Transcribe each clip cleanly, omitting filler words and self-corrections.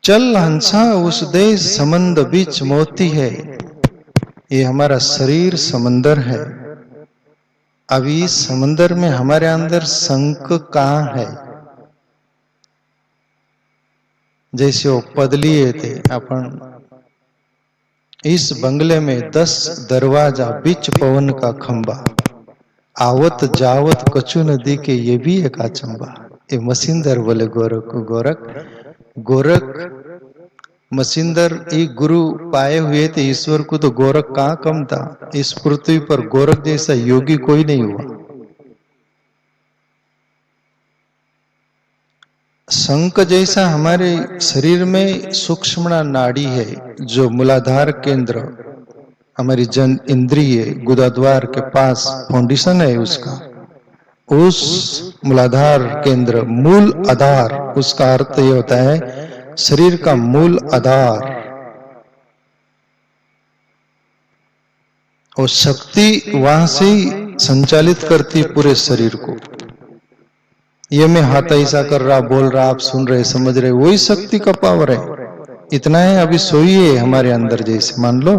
चल हंसा उस देश समंद बीच मोती है। ये हमारा शरीर समंदर है। अब इस समंदर में हमारे अंदर शंख कहाँ है? जैसे वो पद लिए थे अपन, इस बंगले में 10 दरवाजा बीच पवन का खंबा, आवत जावत कछु नदी के ये भी एक अचंबा। ये मसिंदर बोले गोरख को। गोरख मसिंदर एक गुरु पाए हुए थे ईश्वर को, तो गोरख कहाँ कम था। इस पृथ्वी पर गोरख जैसा योगी कोई नहीं हुआ। शंख जैसा हमारे शरीर में सूक्ष्म नाड़ी है, जो मूलाधार केंद्र हमारी जन इंद्रिय गुदाद्वार के पास फाउंडेशन है उसका। उस मूलाधार केंद्र मूल आधार, उसका अर्थ ये होता है शरीर का मूल आधार। और शक्ति वहां से संचालित करती पूरे शरीर को। ये मैं हाथ ऐसा कर रहा, बोल रहा, आप सुन रहे, समझ रहे, वही शक्ति का पावर है। इतना है, अभी सोइए हमारे अंदर जैसे मान लो।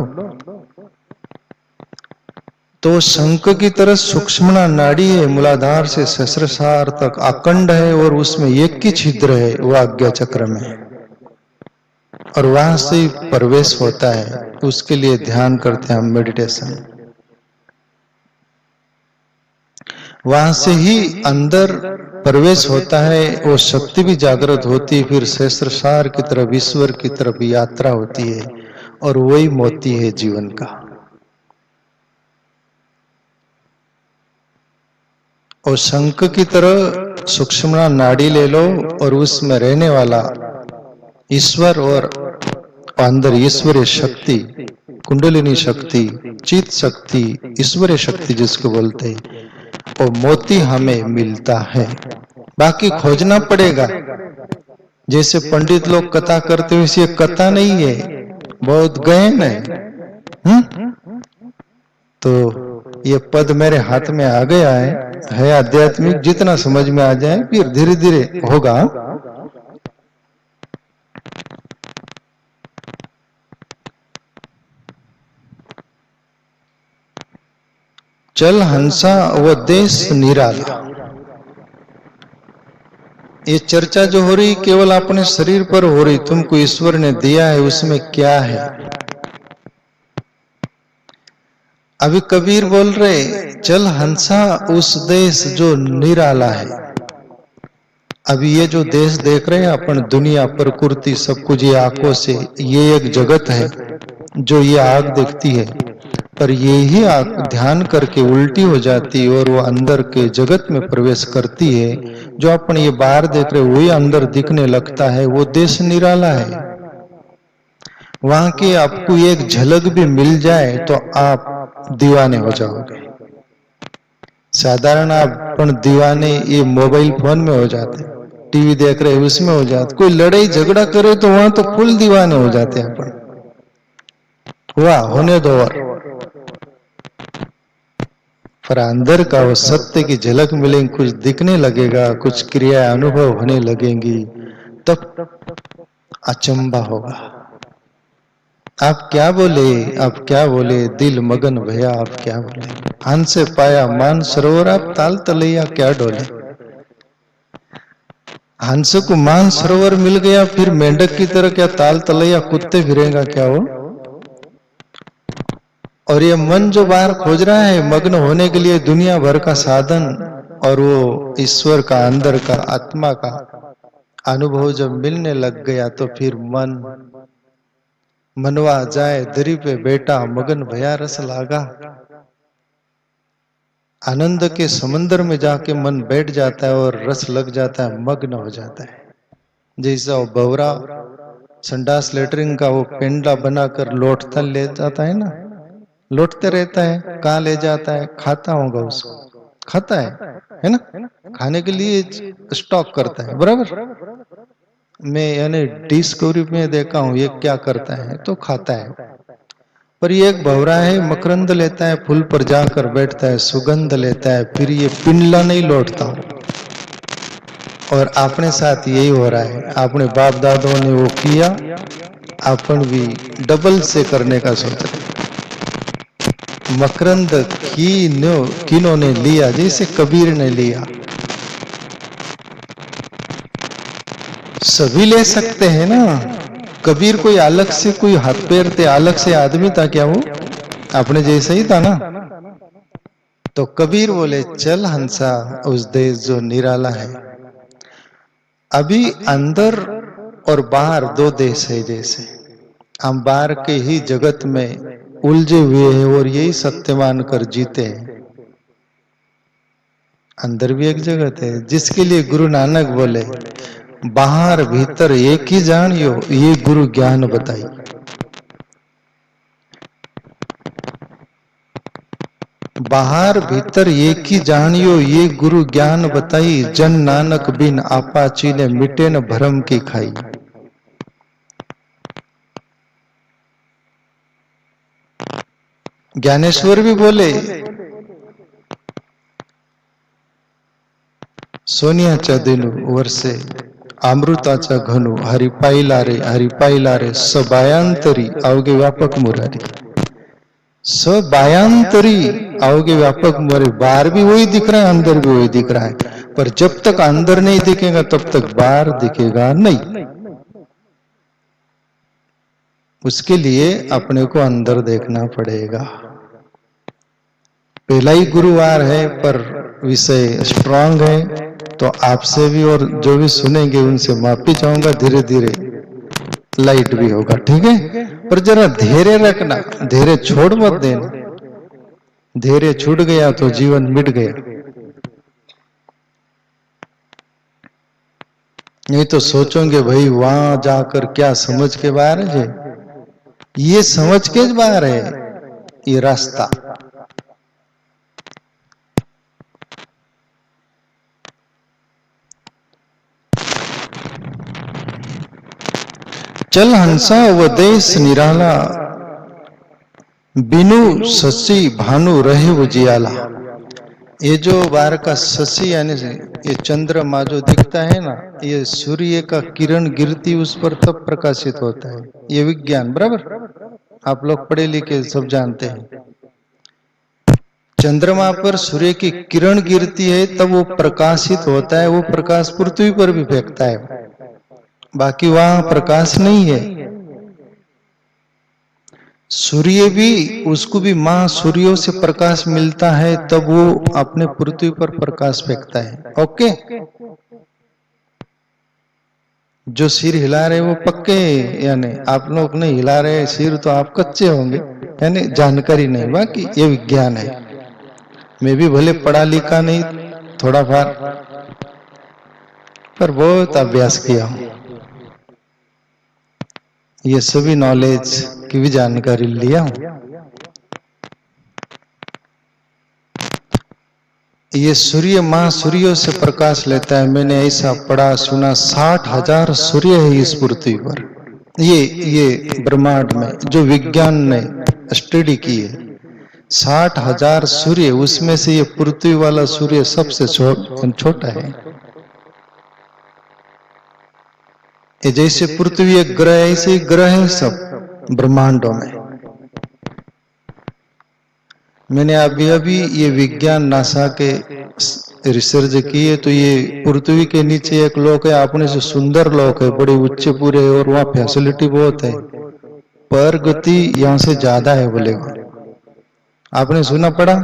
तो शंख की तरह सूक्ष्म नाड़ी है, मूलाधार से सहस्त्रसार तक अखंड है, और उसमें एक ही छिद्र है, वह आज्ञा चक्र में है, और वहां से प्रवेश होता है। उसके लिए ध्यान करते हैं हम, मेडिटेशन। वहां से ही अंदर प्रवेश होता है, वो शक्ति भी जागृत होती है, फिर सहस्त्रसार की तरफ, ईश्वर की तरफ यात्रा होती है, और वही मोती है जीवन का। और शंख की तरह सूक्ष्म नाड़ी ले लो, और उसमें रहने वाला ईश्वर, और अंदर ईश्वरीय शक्ति, कुंडलिनी शक्ति, चित शक्ति, ईश्वरीय शक्ति जिसको बोलते हैं, वो मोती हमें मिलता है। बाकी खोजना पड़ेगा। जैसे पंडित लोग कथा करते हुए, ये कथा नहीं है, बहुत गहन है। तो ये पद मेरे हाथ में आ गया है आध्यात्मिक। जितना समझ में आ जाए फिर धीरे धीरे होगा। चल हंसा वो देश निराला। ये चर्चा जो हो रही केवल अपने शरीर पर हो रही। तुमको ईश्वर ने दिया है, उसमें क्या है? अभी कबीर बोल रहे, चल हंसा उस देश जो निराला है। अभी ये जो देश देख रहे हैं अपन, दुनिया, प्रकृति, सब कुछ ये आंखों से, ये एक जगत है जो ये आंख देखती है, पर ये ही आंख ध्यान करके उल्टी हो जाती है, और वो अंदर के जगत में प्रवेश करती है। जो अपन ये बाहर देख रहे वही अंदर दिखने लगता है। वो देश निराला है। वहां की आपको एक झलक भी मिल जाए तो आप दीवाने हो जाओगे। साधारण अपन दीवाने ये मोबाइल फोन में हो जाते, टीवी देख रहे उसमें हो जाते, कोई लड़ाई झगड़ा करे तो वहां तो फुल दीवाने हो जाते हैं अपन। वाह, होने दो। पर अंदर का वो सत्य की झलक मिलेगी, कुछ दिखने लगेगा, कुछ क्रिया अनुभव होने लगेंगी, तब अचंबा होगा। आप क्या बोले, आप क्या बोले, दिल मगन भया आप क्या बोले। हंस से पाया मान सरोवर, आप ताल तलैया क्या डोले। हंस को मान सरोवर मिल गया, फिर मेंढक की तरह क्या ताल तलैया कुत्ते फिरेगा क्या वो। और ये मन जो बाहर खोज रहा है मग्न होने के लिए दुनिया भर का साधन, और वो ईश्वर का, अंदर का, आत्मा का अनुभव जब मिलने लग गया, तो फिर मनवा जाए दरी पे बैठा, मगन भया रस लागा। आनंद के समंदर में जाके मन बैठ जाता है और रस लग जाता है, मग्न हो जाता है। जैसा वो बवरा संडास लेटरिंग का वो पेंडा बनाकर लौटता ले जाता है ना, लौटते रहता है, कहाँ ले जाता है, खाता होगा उसको, खाता है ना, खाने के लिए स्टॉक करता है, बराबर। मैं यानी डिस्कवरी में देखा हूं ये क्या करता है, तो खाता है। पर ये एक भवरा है, मकरंद लेता है, फूल पर जाकर बैठता है, सुगंध लेता है, फिर ये पिंडला नहीं लौटता। और अपने साथ यही हो रहा है। अपने बाप दादों ने वो किया, अपन भी डबल से करने का सोच रहे। मकरंद किन्होंने लिया, जैसे कबीर ने लिया। सभी ले सकते हैं ना। कबीर कोई अलग से कोई हाथ पैर थे, अलग से आदमी था क्या? वो अपने जैसा ही था ना। तो कबीर बोले चल हंसा उस देश जो निराला है। अभी अंदर और बाहर दो देश है। जैसे हम बाहर के ही जगत में उलझे हुए हैं और यही सत्य मानकर जीते हैं। अंदर भी एक जगत है, जिसके लिए गुरु नानक बोले बाहर भीतर एक ही जानियो, ये गुरु ज्ञान बताई। बाहर भीतर एक ही जानियो, ये गुरु ज्ञान बताई। जन नानक बिन आपाची ने मिटे न भरम की खाई। ज्ञानेश्वर भी बोले सोनियाच्या दिनू वर्षे अमृताचा घनू, हरिपाईला रे सबायांतरी अवघे व्यापक मुरारी। सबायांतरी अवघे व्यापक मुरारी। बाहर भी वही दिख रहा है, अंदर भी वही दिख रहा है, पर जब तक अंदर नहीं दिखेगा तब तक बाहर दिखेगा नहीं। उसके लिए अपने को अंदर देखना पड़ेगा। पहला ही गुरुवार है, पर विषय स्ट्रांग है, तो आपसे भी और जो भी सुनेंगे उनसे माफी चाहूंगा। धीरे धीरे लाइट भी होगा, ठीक है? पर जरा धैर्य रखना, धैर्य छोड़ मत देना। धैर्य छूट गया तो जीवन मिट गया। नहीं तो सोचोगे भाई वहां जाकर क्या समझ के बाहर है। ये समझ के बाहर है ये रास्ता। चल हंसा वो देश निराला, बिनु शशि भानु रहे उजियाला। ये जो बाहर का शशि यानी ये चंद्रमा जो दिखता है ना, ये सूर्य का किरण गिरती उस पर तब प्रकाशित होता है। ये विज्ञान बराबर, आप लोग पढ़े लिखे सब जानते हैं। चंद्रमा पर सूर्य की किरण गिरती है तब वो प्रकाशित होता है। वो प्रकाश पृथ्वी पर भी फेंकता है, बाकी वहां प्रकाश नहीं है। सूर्य भी, उसको भी मां सूर्यों से प्रकाश मिलता है, तब वो अपने पृथ्वी पर प्रकाश फेंकता है। ओके, जो सिर हिला रहे वो पक्के, यानी आप लोग नहीं हिला रहे सिर तो आप कच्चे होंगे, यानी जानकारी नहीं। बाकी ये विज्ञान है। मैं भी भले पढ़ा लिखा नहीं, थोड़ा फार, पर बहुत अभ्यास किया हूं। ये सभी नॉलेज की भी जानकारी लिया हूं। ये सूर्य मां सूर्यों से प्रकाश लेता है। मैंने ऐसा पढ़ा सुना, 60,000 सूर्य है इस पृथ्वी पर। ये ब्रह्मांड में जो विज्ञान ने स्टडी की है, 60,000 सूर्य, उसमें से ये पृथ्वी वाला सूर्य सबसे छोटा है। ये जैसे पृथ्वी एक ग्रह है, ऐसे ही ग्रह है सब ब्रह्मांडों में। मैंने अभी ये विज्ञान नासा के रिसर्च किए, तो ये पृथ्वी के नीचे एक लोक है, अपने से सुंदर लोक है, बड़े ऊंचे पूरे, और वहां फैसिलिटी बहुत है, पर गति यहां से ज्यादा है बोलेगा। आपने सुना पढ़ा?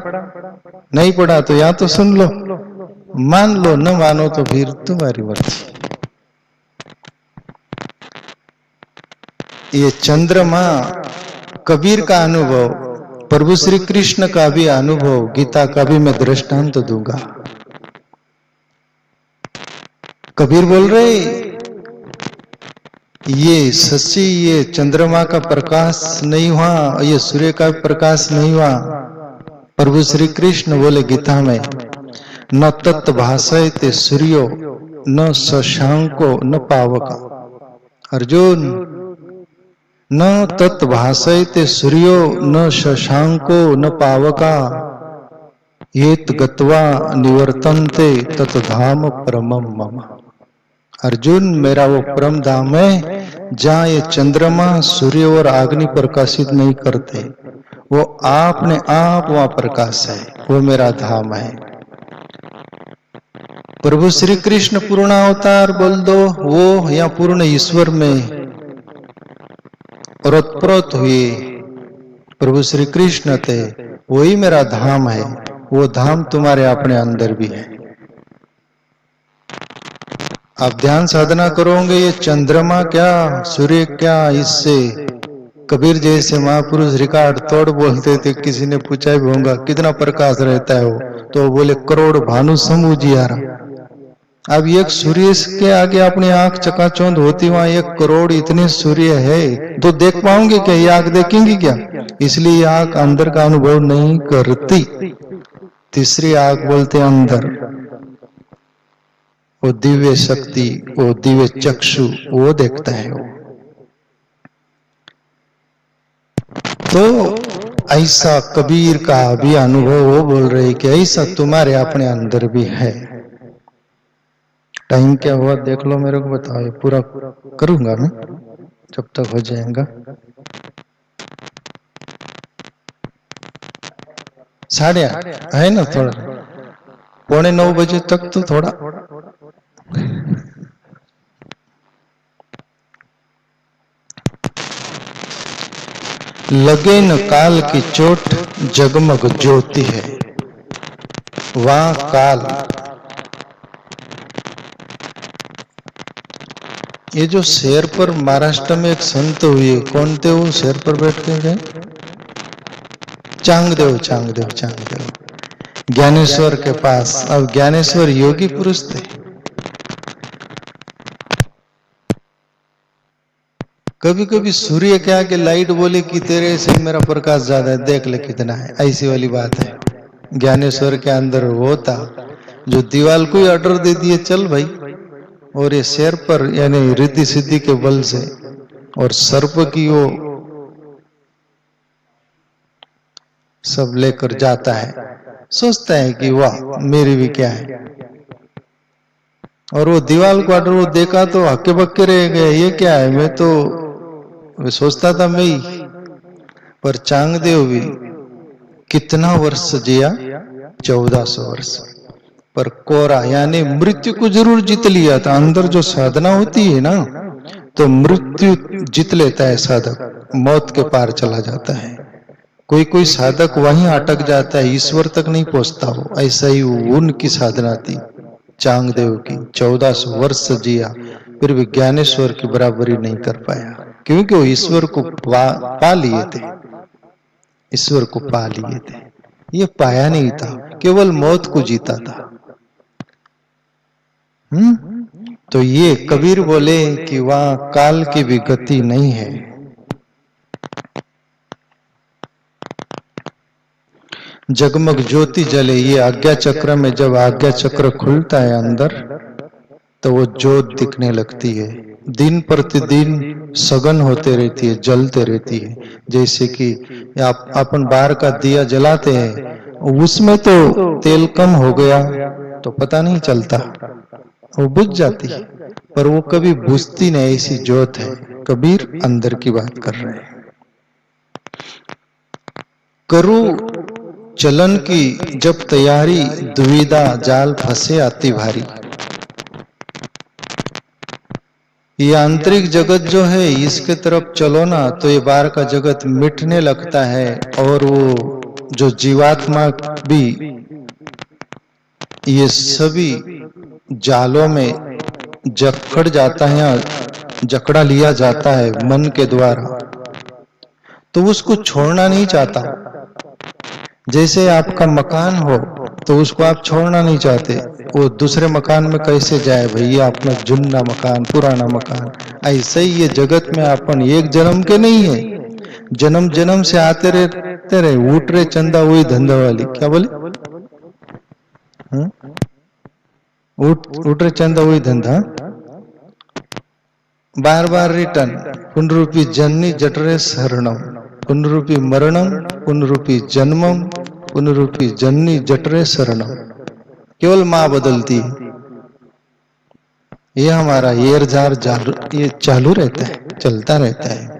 नहीं पढ़ा तो या तो सुन लो, मान लो, न मानो तो फिर तुम्हारी मर्जी। ये चंद्रमा कबीर का अनुभव, प्रभु श्री कृष्ण का भी अनुभव, गीता का भी मैं दृष्टांत दूंगा। कबीर बोल रहे ये शशि, ये चंद्रमा का प्रकाश नहीं हुआ, ये सूर्य का प्रकाश नहीं हुआ। प्रभु श्री कृष्ण बोले गीता में, न तत् भासयते सूर्यो न शशांको न पावका। अर्जुन, न तत् भासयते सूर्यो न शशांको न पावका, येत गत्वा निवर्तन्ते तत् धाम परमं मम। अर्जुन, मेरा वो परम धाम है जहां ये चंद्रमा सूर्य और अग्नि प्रकाशित नहीं करते, वो आपने आप वहां प्रकाश है, वो मेरा धाम है। प्रभु श्री कृष्ण पूर्ण अवतार बोल दो, वो या पूर्ण ईश्वर में ओतप्रोत हुए प्रभु श्री कृष्ण थे, वही मेरा धाम है। वो धाम तुम्हारे अपने अंदर भी है। आप ध्यान साधना करोगे, ये चंद्रमा क्या सूर्य क्या, इससे कबीर जैसे महापुरुष रिकॉर्ड तोड़ बोलते थे। किसी ने पूछा भी होगा कितना प्रकाश रहता है वो, तो बोले करोड़ भानु समूह जियारा। अब एक सूर्य के आगे अपनी आंख चकाचौंध होती, वहां 1 करोड़ इतने सूर्य है, तो देख पाओगे क्या? ये आंख देखेंगी क्या? इसलिए आंख अंदर का अनुभव नहीं करती। तीसरी आंख बोलते अंदर, वो दिव्य शक्ति, वो दिव्य चक्षु, वो देखता है वो। तो ऐसा कबीर का भी अनुभव वो बोल रहे कि ऐसा तुम्हारे अपने अंदर भी है। टाइम क्या हुआ देख लो, मेरे को बताओ, ये पूरा करूंगा मैं जब तक हो जाएगा। 8:30 है ना, थोड़ा 8:45 बजे तक तो थोड़ा। लगे न काल की चोट जगमग ज्योति है, वहां काल। ये जो शेर पर महाराष्ट्र में एक संत हुए, कौन थे वो शेर पर बैठते गए? चांगदेव, चांगदेव, चांगदेव, ज्ञानेश्वर के पास। अब ज्ञानेश्वर योगी पुरुष थे। कभी कभी सूर्य के आगे लाइट बोले कि तेरे से मेरा प्रकाश ज्यादा है, देख ले कितना है, ऐसी वाली बात है। ज्ञानेश्वर के अंदर वो था जो दीवाल को ही ऑर्डर दे दिए, चल भाई। और ये शेर पर यानी रिद्धि सिद्धि के बल से और सर्प की वो सब लेकर जाता है, सोचता है कि वाह मेरी भी क्या है। और वो दीवाल को ऑर्डर वो देखा तो हक्के बक्के रह गए, ये क्या है, मैं तो सोचता था मैं ही। पर चांगदेव भी कितना वर्ष जिया? 1400 वर्ष। पर कोरा यानी मृत्यु को जरूर जीत लिया था। अंदर जो साधना होती है ना, तो मृत्यु जीत लेता है साधक, मौत के पार चला जाता है। कोई कोई साधक वहीं अटक जाता है, ईश्वर तक नहीं पहुंचता हो। ऐसा ही उनकी साधना थी चांगदेव की। 1400 वर्ष जिया, फिर भी ज्ञानेश्वर की बराबरी नहीं कर पाया, क्योंकि वो ईश्वर को पा लिए थे। ईश्वर को पा लिए थे, ये पाया नहीं था, केवल मौत को जीता था। तो ये कबीर बोले कि वहां काल की भी गति नहीं है। जगमग ज्योति जले, ये आज्ञा चक्र में जब आज्ञा चक्र खुलता है अंदर, तो वो ज्योत दिखने लगती है। दिन प्रतिदिन सघन होते रहती है, जलते रहती है। जैसे कि अपन बाहर का दिया जलाते हैं, उसमें तो तेल कम हो गया तो पता नहीं चलता, वो बुझ जाती है, पर वो कभी बुझती नहीं, ऐसी ज्योत है। कबीर अंदर की बात कर रहे हैं। करू चलन की जब तैयारी, दुविधा जाल फंसे आती भारी। ये आंतरिक जगत जो है, इसके तरफ चलो ना तो ये बाहर का जगत मिटने लगता है, और वो जो जीवात्मा भी ये सभी जालों में जकड़ जाता है, जकड़ा लिया जाता है मन के द्वारा, तो उसको छोड़ना नहीं चाहता। जैसे आपका मकान हो तो उसको आप छोड़ना नहीं चाहते, वो दूसरे मकान में कैसे जाए भैया, अपना जुन्ना मकान, पुराना मकान। ऐसे ही ये जगत में अपन एक जन्म के नहीं है, जन्म जन्म से आते रहे। उठ रहे चंदा वही धंधा वाली, क्या बोले? उठ रहे चंदा वही धंधा, बार बार रिटर्न। पुनरूपी जननी जठरे शरणम, पुनरूपी मरणम, पुनरूपी जन्मम, पुनरूपी जननी जठरे शरणम। केवल मां बदलती, ये हमारा ये चालू रहता है, चलता रहता है।